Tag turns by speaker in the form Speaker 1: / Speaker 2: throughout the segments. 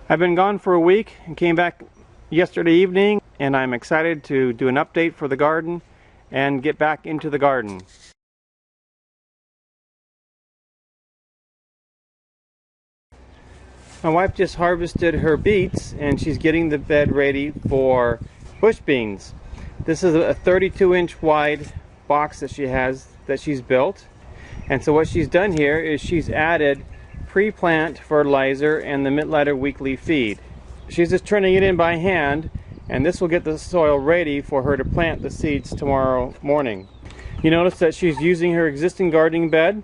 Speaker 1: I've been gone for a week and came back yesterday evening, and I'm excited to do an update for the garden and get back into the garden. My wife just harvested her beets and she's getting the bed ready for bush beans. This is a 32-inch wide box that she's built. And so what she's done here is she's added pre-plant fertilizer and the Mittleider weekly feed. She's just turning it in by hand, and this will get the soil ready for her to plant the seeds tomorrow morning. You notice that she's using her existing gardening bed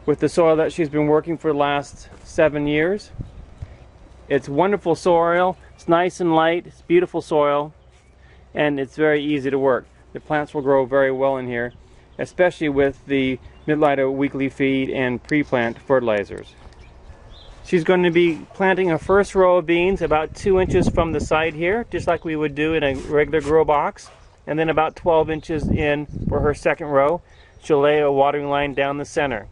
Speaker 1: with the soil that she's been working for the last 7 years. It's wonderful soil, it's nice and light, it's beautiful soil, and it's very easy to work. The plants will grow very well in here, especially with the Mittleider weekly feed and pre-plant fertilizers. She's going to be planting her first row of beans about 2 inches from the side here, just like we would do in a regular grow box, and then about 12 inches in for her second row. She'll lay a watering line down the center.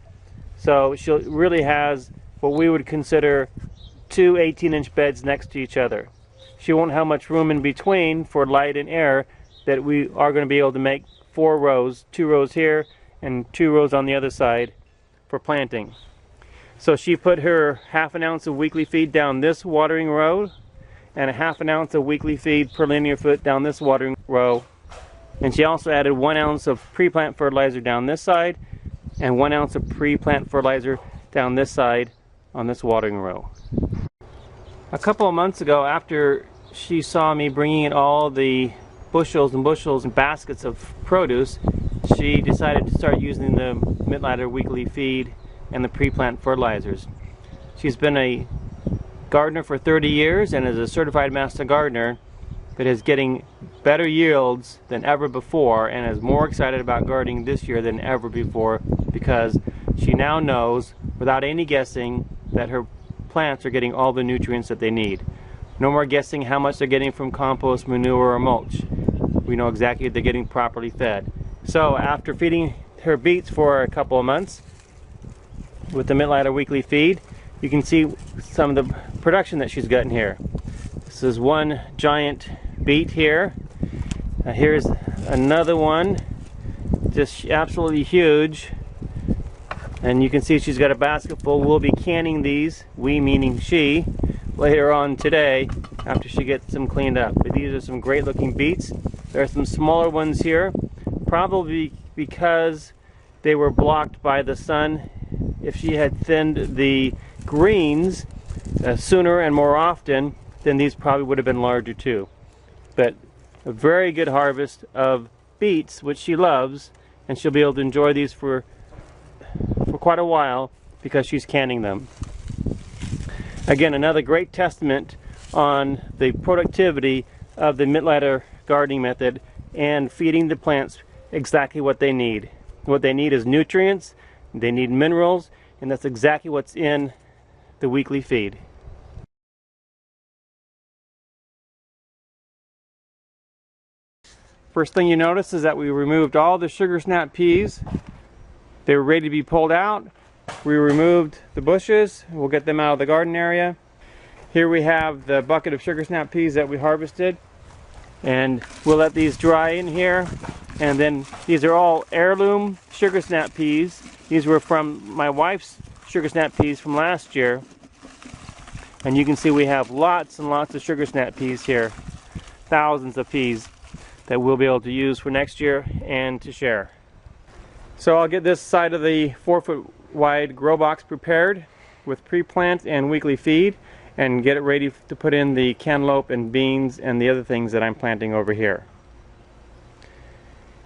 Speaker 1: So she really has what we would consider two 18-inch beds next to each other. She won't have much room in between for light and air, that we are going to be able to make 4 rows, 2 rows here and 2 rows on the other side for planting. So she put her ½ ounce of weekly feed down this watering row and a ½ ounce of weekly feed per linear foot down this watering row. And she also added 1 ounce of pre-plant fertilizer down this side and 1 ounce of pre-plant fertilizer down this side on this watering row. A couple of months ago, after she saw me bringing in all the bushels and bushels and baskets of produce, she decided to start using the Mittleider weekly feed and the pre-plant fertilizers. She's been a gardener for 30 years and is a certified master gardener, but is getting better yields than ever before and is more excited about gardening this year than ever before, because she now knows without any guessing that her plants are getting all the nutrients that they need. No more guessing how much they're getting from compost, manure, or mulch. We know exactly they're getting properly fed. So after feeding her beets for a couple of months with the Mittleider weekly feed, you can see some of the production that she's gotten here. This is one giant beet here. Here's another one, just absolutely huge. And you can see she's got a basket full. We'll be canning these, we meaning she, later on today after she gets them cleaned up. But these are some great looking beets. There are some smaller ones here, probably because they were blocked by the sun. If she had thinned the greens sooner and more often, then these probably would have been larger too. But a very good harvest of beets, which she loves, and she'll be able to enjoy these for quite a while because she's canning them. Again, another great testament on the productivity of the Mittleider gardening method and feeding the plants exactly what they need. What they need is nutrients, they need minerals, and that's exactly what's in the weekly feed. First thing you notice is that we removed all the sugar snap peas. They were ready to be pulled out. We removed the bushes. We'll get them out of the garden area. Here we have the bucket of sugar snap peas that we harvested, and we'll let these dry in here. And then these are all heirloom sugar snap peas. These were from my wife's sugar snap peas from last year, and you can see we have lots and lots of sugar snap peas here, thousands of peas that we'll be able to use for next year and to share. So I'll get this side of the 4-foot wide grow box prepared with pre-plant and weekly feed and get it ready to put in the cantaloupe and beans and the other things that I'm planting over here.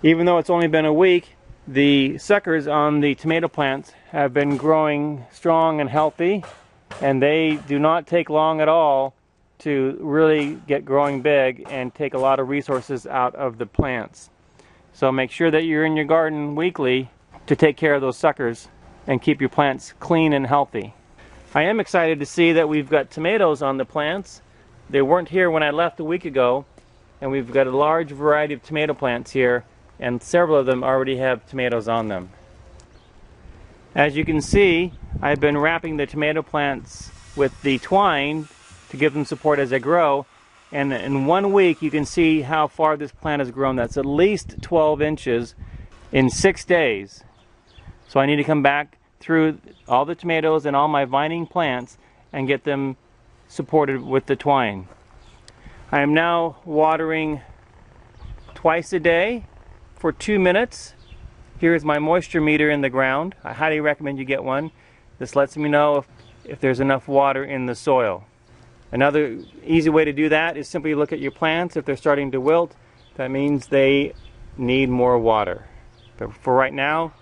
Speaker 1: Even though it's only been a week, the suckers on the tomato plants have been growing strong and healthy, and they do not take long at all to really get growing big and take a lot of resources out of the plants. So make sure that you're in your garden weekly to take care of those suckers and keep your plants clean and healthy. I am excited to see that we've got tomatoes on the plants. They weren't here when I left a week ago, and we've got a large variety of tomato plants here, and several of them already have tomatoes on them. As you can see, I've been wrapping the tomato plants with the twine to give them support as they grow. And in 1 week you can see how far this plant has grown. That's at least 12 inches in 6 days. So I need to come back through all the tomatoes and all my vining plants and get them supported with the twine. I am now watering twice a day for 2 minutes. Here's my moisture meter in the ground. I highly recommend you get one. This lets me know if there's enough water in the soil. Another easy way to do that is simply look at your plants. If they're starting to wilt, that means they need more water. But for right now,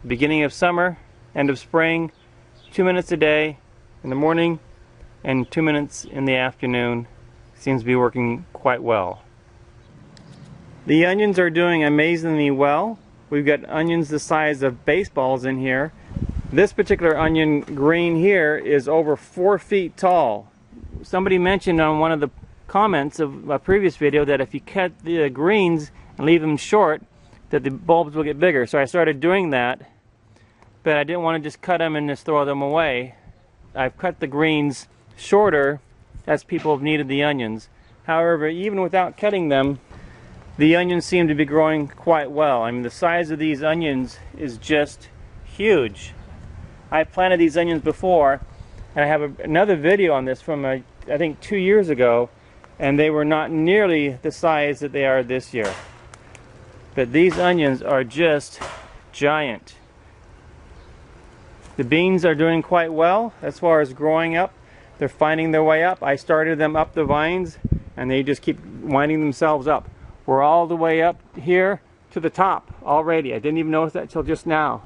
Speaker 1: beginning of summer, end of spring, 2 minutes a day in the morning and 2 minutes in the afternoon seems to be working quite well. The onions are doing amazingly well. We've got onions the size of baseballs in here. This particular onion green here is over 4 feet tall. Somebody mentioned on one of the comments of a previous video that if you cut the greens and leave them short, that the bulbs will get bigger. So I started doing that, but I didn't want to just cut them and just throw them away. I've cut the greens shorter as people have needed the onions. However, even without cutting them, the onions seem to be growing quite well. I mean, the size of these onions is just huge. I planted these onions before, and I have another video on this from I think 2 years ago, and they were not nearly the size that they are this year. But these onions are just giant. The beans are doing quite well as far as growing up. They're finding their way up. I started them up the vines, and they just keep winding themselves up. We're all the way up here to the top already. I didn't even notice that till just now.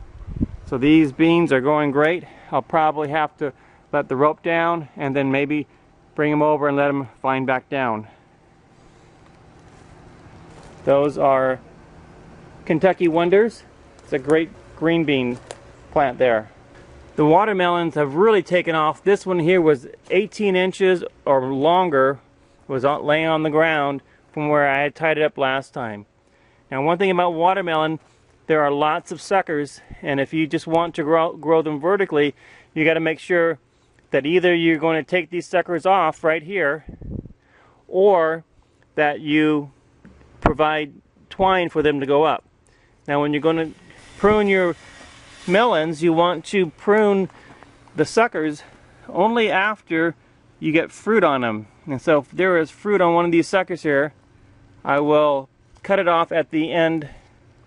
Speaker 1: So these beans are going great. I'll probably have to let the rope down and then maybe bring them over and let them vine back down. Those are Kentucky Wonders. It's a great green bean plant there. The watermelons have really taken off. This one here was 18 inches or longer, was laying on the ground from where I had tied it up last time. Now, one thing about watermelon, there are lots of suckers, and if you just want to grow them vertically, you got to make sure that either you're going to take these suckers off right here, or that you provide twine for them to go up. Now, when you're going to prune your melons, you want to prune the suckers only after you get fruit on them. And so if there is fruit on one of these suckers here, I will cut it off at the end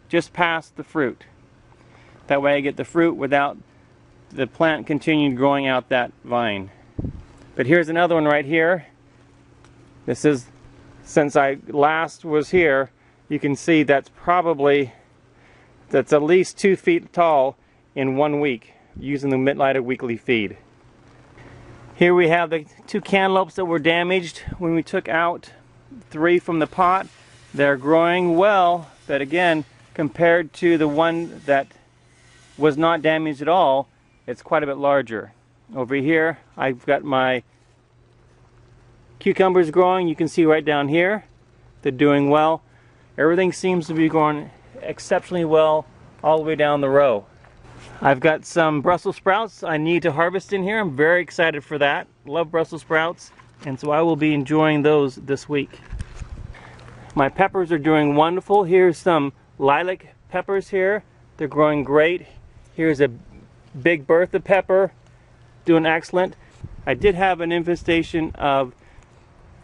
Speaker 1: just past the fruit. That way I get the fruit without the plant continuing growing out that vine. But here's another one right here. This is, since I last was here, you can see that's at least 2 feet tall in 1 week using the Mittleider weekly feed. Here we have the 2 cantaloupes that were damaged when we took out 3 from the pot. They're growing well, but again, compared to the one that was not damaged at all, it's quite a bit larger. Over here, I've got my cucumbers growing. You can see right down here, they're doing well. Everything seems to be growing exceptionally well all the way down the row. I've got some Brussels sprouts I need to harvest in here. I'm very excited for that. Love Brussels sprouts, and so I will be enjoying those this week. My peppers are doing wonderful. Here's some lilac peppers here. They're growing great. Here's a big Bertha pepper, doing excellent. I did have an infestation of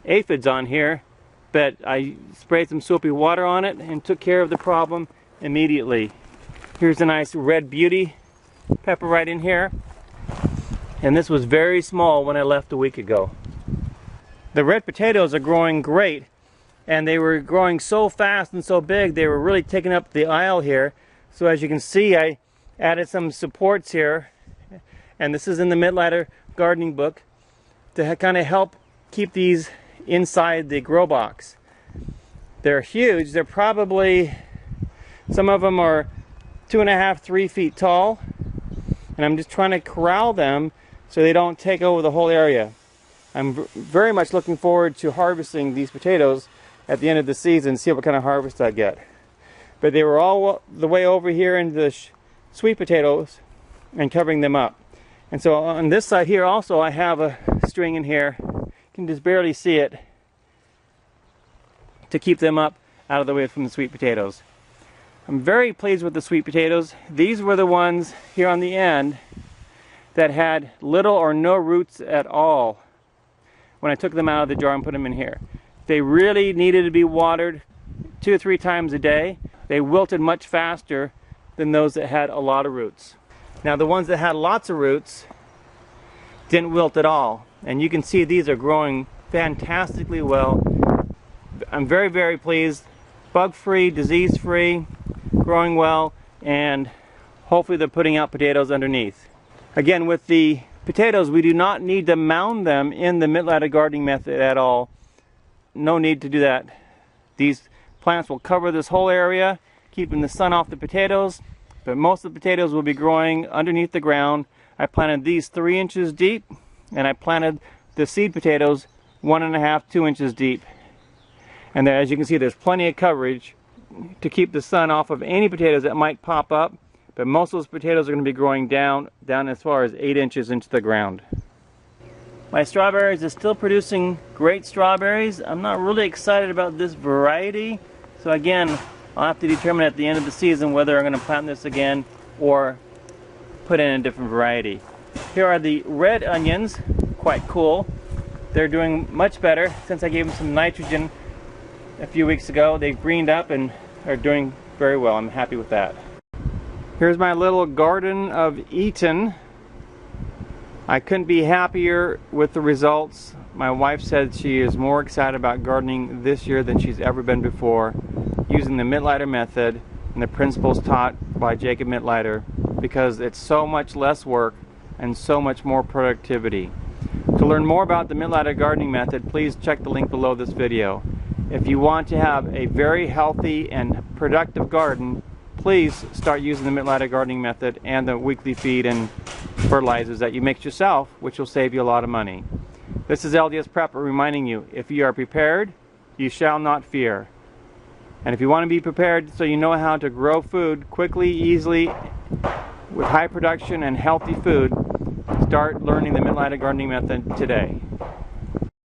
Speaker 1: aphids on here, but I sprayed some soapy water on it and took care of the problem immediately. Here's a nice red beauty pepper right in here, and this was very small when I left a week ago. The red potatoes are growing great, and they were growing so fast and so big they were really taking up the aisle here. So as you can see, I added some supports here, and this is in the Mittleider gardening book, to kind of help keep these inside the grow box. They're huge. They're probably, some of them are 2.5, 3 feet tall, and I'm just trying to corral them so they don't take over the whole area. I'm very much looking forward to harvesting these potatoes at the end of the season, see what kind of harvest I get. But they were all the way over here into the sweet potatoes and covering them up. And so on this side here also, I have a string in here. You can just barely see it, to keep them up out of the way from the sweet potatoes. I'm very pleased with the sweet potatoes. These were the ones here on the end that had little or no roots at all when I took them out of the jar and put them in here. They really needed to be watered 2 or 3 times a day. They wilted much faster than those that had a lot of roots. Now the ones that had lots of roots didn't wilt at all, and you can see these are growing fantastically well. I'm very, very pleased. Bug-free, disease-free, growing well, and hopefully they're putting out potatoes underneath. Again, with the potatoes, we do not need to mound them in the Mittleider gardening method at all. No need to do that. These plants will cover this whole area, keeping the sun off the potatoes, but most of the potatoes will be growing underneath the ground. I planted these 3 inches deep, and I planted the seed potatoes 1.5 to 2 inches deep. And there, as you can see, there's plenty of coverage to keep the sun off of any potatoes that might pop up, but most of those potatoes are going to be growing down as far as 8 inches into the ground. My strawberries are still producing great strawberries. I'm not really excited about this variety, so again, I'll have to determine at the end of the season whether I'm going to plant this again or put in a different variety. Here are the red onions, quite cool. They're doing much better since I gave them some nitrogen a few weeks ago. They've greened up and are doing very well. I'm happy with that. Here's my little garden of Eton. I couldn't be happier with the results. My wife said she is more excited about gardening this year than she's ever been before, using the Mittleider method and the principles taught by Jacob Mittleider, because it's so much less work and so much more productivity. To learn more about the Mittleider gardening method, please check the link below this video. If you want to have a very healthy and productive garden, please start using the Mittleider gardening method and the weekly feed and fertilizers that you mix yourself, which will save you a lot of money. This is LDSPrepper reminding you, if you are prepared, you shall not fear. And if you want to be prepared so you know how to grow food quickly, easily, with high production and healthy food, start learning the Mittleider gardening method today.